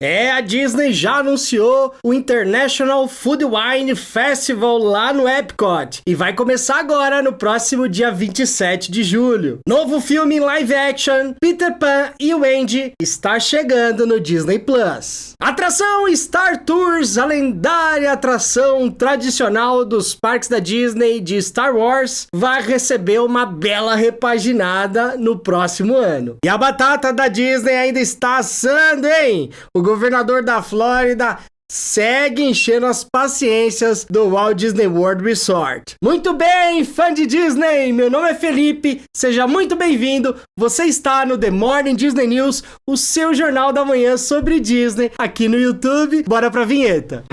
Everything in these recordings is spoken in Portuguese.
A Disney já anunciou o International Food Wine Festival lá no Epcot e vai começar agora no próximo dia 27 de julho. Novo filme em live action, Peter Pan e Wendy, está chegando no Disney Plus. Atração Star Tours, a lendária atração tradicional dos parques da Disney de Star Wars, vai receber uma bela repaginada no próximo ano. E a batata da Disney ainda está assando, hein? O governador da Flórida segue enchendo as paciências do Walt Disney World Resort. Muito bem, fã de Disney, meu nome é Felipe, seja muito bem-vindo. Você está no The Morning Disney News, o seu jornal da manhã sobre Disney, aqui no YouTube. Bora pra vinheta.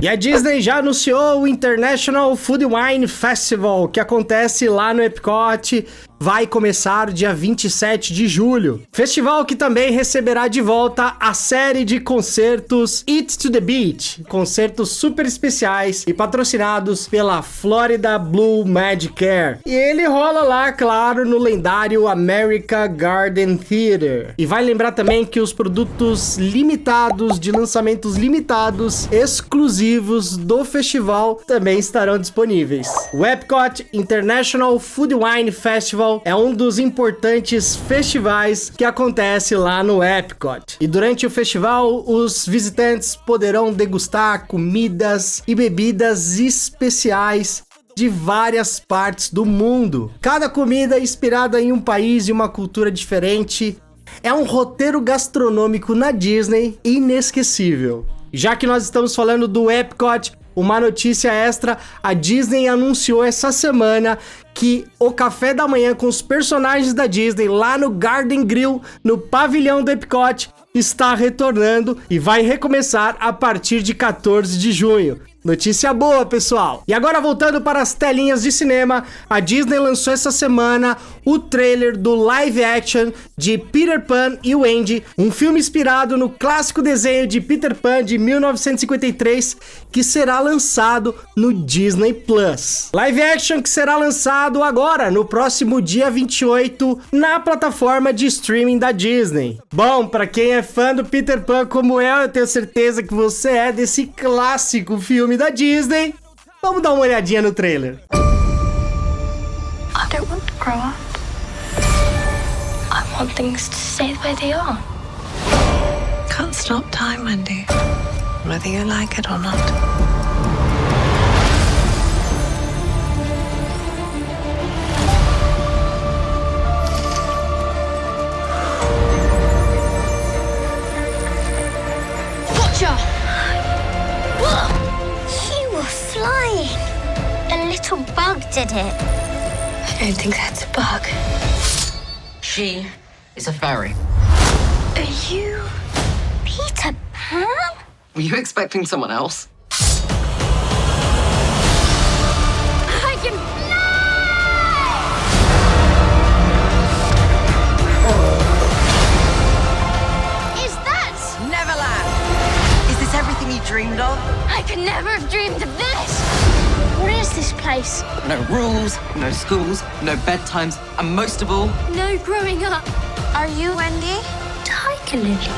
E a Disney já anunciou o International Food Wine Festival, que acontece lá no Epcot, vai começar dia 27 de julho. Festival que também receberá de volta a série de concertos Eat to the Beach, concertos super especiais e patrocinados pela Florida Blue Magic Care. E ele rola lá, claro, no lendário America Garden Theater. E vai lembrar também que os produtos limitados, de lançamentos limitados, exclusivos do festival, também estarão disponíveis. O Epcot International Food Wine Festival é um dos importantes festivais que acontece lá no Epcot. E durante o festival, os visitantes poderão degustar comidas e bebidas especiais de várias partes do mundo. Cada comida é inspirada em um país e uma cultura diferente. É um roteiro gastronômico na Disney inesquecível. Já que nós estamos falando do Epcot, uma notícia extra, a Disney anunciou essa semana que o café da manhã com os personagens da Disney lá no Garden Grill, no pavilhão do Epcot, está retornando e vai recomeçar a partir de 14 de junho. Notícia boa, pessoal! E agora, voltando para as telinhas de cinema, a Disney lançou essa semana o trailer do live action de Peter Pan e Wendy, um filme inspirado no clássico desenho de Peter Pan de 1953, que será lançado no Disney Plus. Live action que será lançado agora, no próximo dia 28, na plataforma de streaming da Disney. Bom, para quem é fã do Peter Pan como eu tenho certeza que você é desse clássico filme da Disney. Vamos dar uma olhadinha no trailer. I don't want to grow up. I want things to stay the way they are. Can't stop time, Wendy. Whether you like it or not. Gotcha! You were flying. A little bug did it. I don't think that's a bug. She is a fairy. Are you Peter Pan? Were you expecting someone else? I can fly! Is that? Neverland! Is this everything you dreamed of? I could never have dreamed of this. What is this place? No rules, no schools, no bedtimes, and most of all, No growing up. Are you Wendy? Tiger Lily.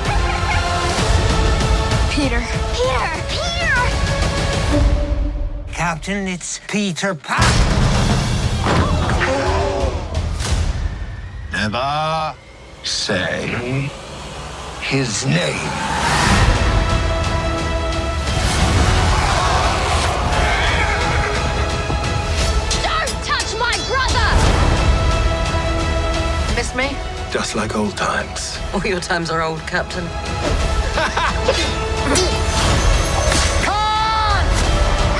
Peter. Peter! Captain, it's Peter Pan. Never say his name. Don't touch my brother! miss me? Just like old times. All your times are old, Captain.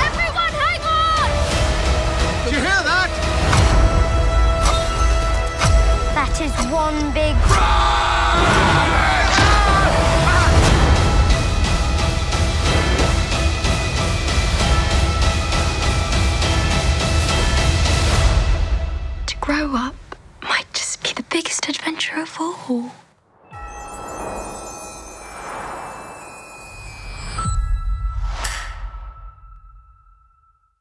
Everyone hang on! Did you hear that? That is one big... To grow up might just be the biggest adventure of all.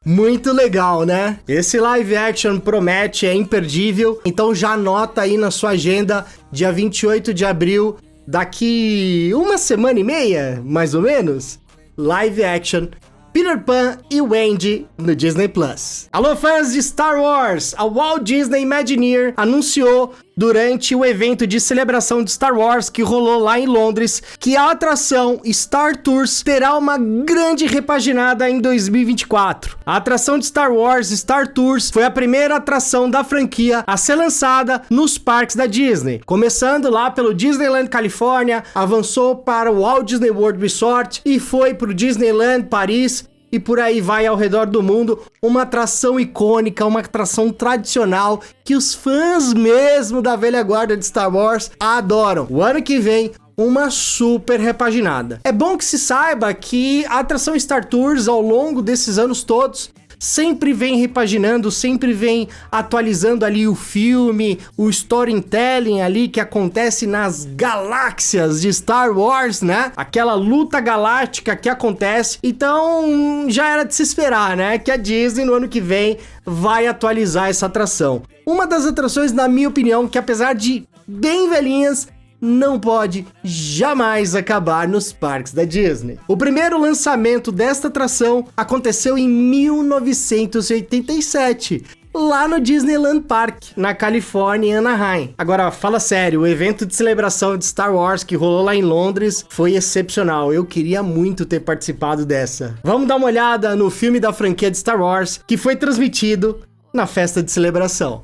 Muito legal, né? Esse live action promete, é imperdível. Então já anota aí na sua agenda, dia 28 de abril, daqui uma semana e meia, mais ou menos, live action Peter Pan e Wendy no Disney Plus. Alô, fãs de Star Wars! A Walt Disney Imagineer anunciou durante o evento de celebração de Star Wars que rolou lá em Londres que a atração Star Tours terá uma grande repaginada em 2024. A atração de Star Wars Star Tours foi a primeira atração da franquia a ser lançada nos parques da Disney. Começando lá pelo Disneyland Califórnia, avançou para o Walt Disney World Resort e foi para o Disneyland Paris, e por aí vai ao redor do mundo, uma atração icônica, uma atração tradicional que os fãs mesmo da velha guarda de Star Wars adoram. O ano que vem, uma super repaginada. É bom que se saiba que a atração Star Tours, ao longo desses anos todos, sempre vem repaginando, sempre vem atualizando ali o filme, o storytelling ali que acontece nas galáxias de Star Wars, né? Aquela luta galáctica que acontece. Então, já era de se esperar, né? Que a Disney no ano que vem vai atualizar essa atração. Uma das atrações, na minha opinião, que apesar de bem velhinhas, não pode jamais acabar nos parques da Disney. O primeiro lançamento desta atração aconteceu em 1987, lá no Disneyland Park, na Califórnia, em Anaheim. Agora, fala sério, o evento de celebração de Star Wars que rolou lá em Londres foi excepcional. Eu queria muito ter participado dessa. Vamos dar uma olhada no filme da franquia de Star Wars, que foi transmitido na festa de celebração.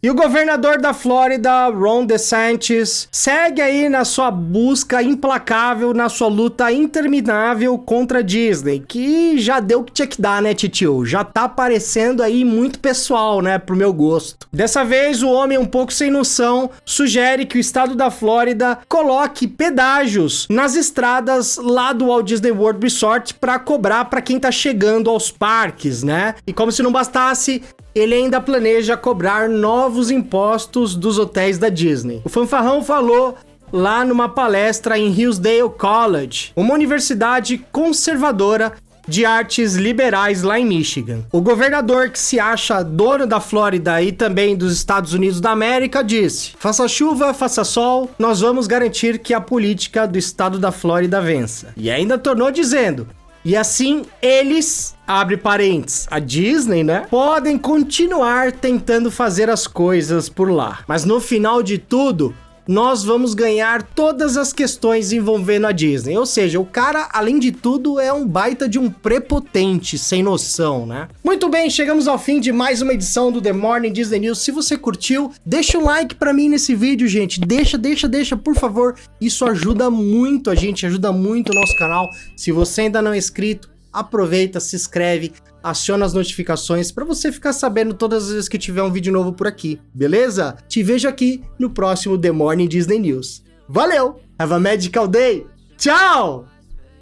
E o governador da Flórida, Ron DeSantis, segue aí na sua busca implacável, na sua luta interminável contra a Disney, que já deu o que tinha que dar, né, titio? Já tá parecendo aí muito pessoal, né, pro meu gosto. Dessa vez, o homem um pouco sem noção sugere que o estado da Flórida coloque pedágios nas estradas lá do Walt Disney World Resort pra cobrar pra quem tá chegando aos parques, né? E como se não bastasse, ele ainda planeja cobrar novos impostos dos hotéis da Disney. O fanfarrão falou lá numa palestra em Hillsdale College, uma universidade conservadora de artes liberais lá em Michigan. O governador, que se acha dono da Flórida e também dos Estados Unidos da América, disse: faça chuva, faça sol, nós vamos garantir que a política do estado da Flórida vença. E ainda tornou dizendo: e assim, eles, abre parênteses, a Disney, né, podem continuar tentando fazer as coisas por lá. Mas no final de tudo, nós vamos ganhar todas as questões envolvendo a Disney. Ou seja, o cara, além de tudo, é um baita de um prepotente, sem noção, né? Muito bem, chegamos ao fim de mais uma edição do The Morning Disney News. Se você curtiu, deixa um like pra mim nesse vídeo, gente. Deixa, por favor. Isso ajuda muito a gente, ajuda muito o nosso canal. Se você ainda não é inscrito, aproveita, se inscreve, aciona as notificações para você ficar sabendo todas as vezes que tiver um vídeo novo por aqui, beleza? Te vejo aqui no próximo The Morning Disney News. Valeu! Have a magical day! Tchau!